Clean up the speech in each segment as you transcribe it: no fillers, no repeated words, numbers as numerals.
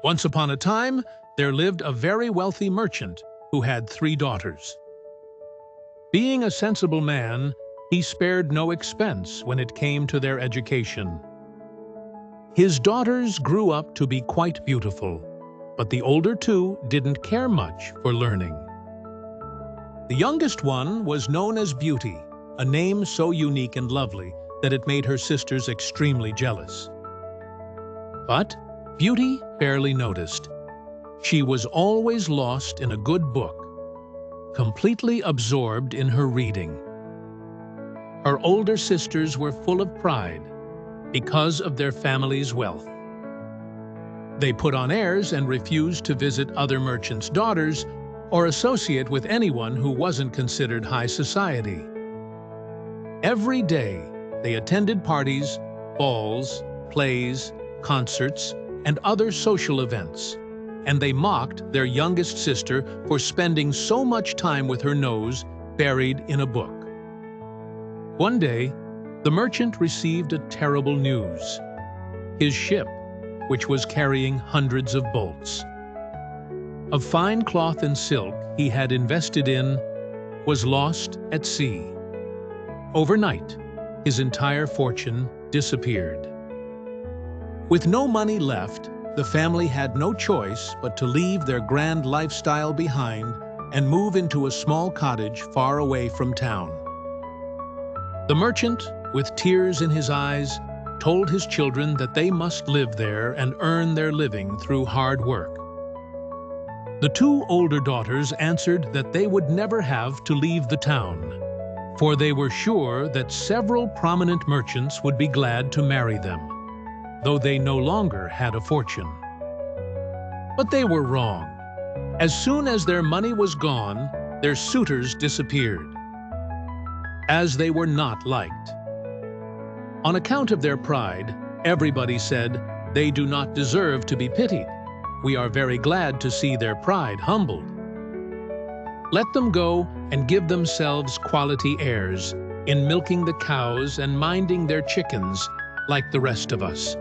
Once upon a time, there lived a very wealthy merchant who had 3 daughters. Being a sensible man, he spared no expense when it came to their education. His daughters grew up to be quite beautiful, but the older 2 didn't care much for learning. The youngest one was known as Beauty, a name so unique and lovely that it made her sisters extremely jealous. But Beauty barely noticed. She was always lost in a good book, completely absorbed in her reading. Her older sisters were full of pride because of their family's wealth. They put on airs and refused to visit other merchants' daughters or associate with anyone who wasn't considered high society. Every day, they attended parties, balls, plays, concerts, and other social events, and they mocked their youngest sister for spending so much time with her nose buried in a book. One day, the merchant received a terrible news. His ship, which was carrying hundreds of bolts of fine cloth and silk he had invested in, was lost at sea. Overnight, his entire fortune disappeared. With no money left, the family had no choice but to leave their grand lifestyle behind and move into a small cottage far away from town. The merchant, with tears in his eyes, told his children that they must live there and earn their living through hard work. The 2 older daughters answered that they would never have to leave the town, for they were sure that several prominent merchants would be glad to marry them, though they no longer had a fortune. But they were wrong. As soon as their money was gone, their suitors disappeared, as they were not liked. On account of their pride, everybody said, "They do not deserve to be pitied. We are very glad to see their pride humbled. Let them go and give themselves quality airs in milking the cows and minding their chickens like the rest of us."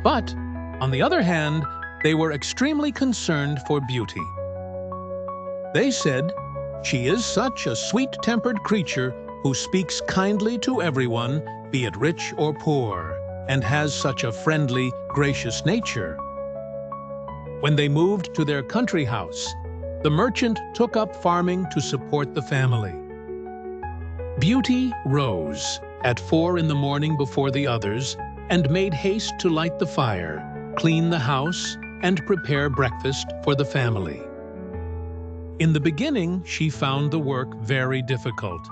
But, on the other hand, they were extremely concerned for Beauty. They said, "She is such a sweet-tempered creature who speaks kindly to everyone, be it rich or poor, and has such a friendly, gracious nature." When they moved to their country house, the merchant took up farming to support the family. Beauty rose at 4 in the morning before the others and made haste to light the fire, clean the house, and prepare breakfast for the family. In the beginning, she found the work very difficult,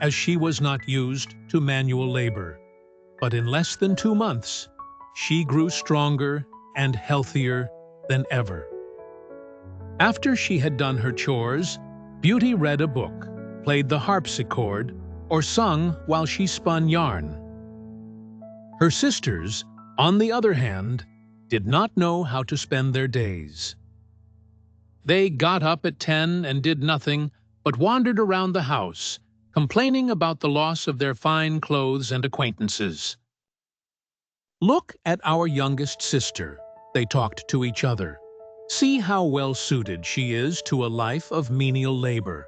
as she was not used to manual labor. But in less than 2 months, she grew stronger and healthier than ever. After she had done her chores, Beauty read a book, played the harpsichord, or sung while she spun yarn. Her sisters, on the other hand, did not know how to spend their days. They got up at 10 and did nothing but wandered around the house, complaining about the loss of their fine clothes and acquaintances. "Look at our youngest sister," they talked to each other. "See how well suited she is to a life of menial labor.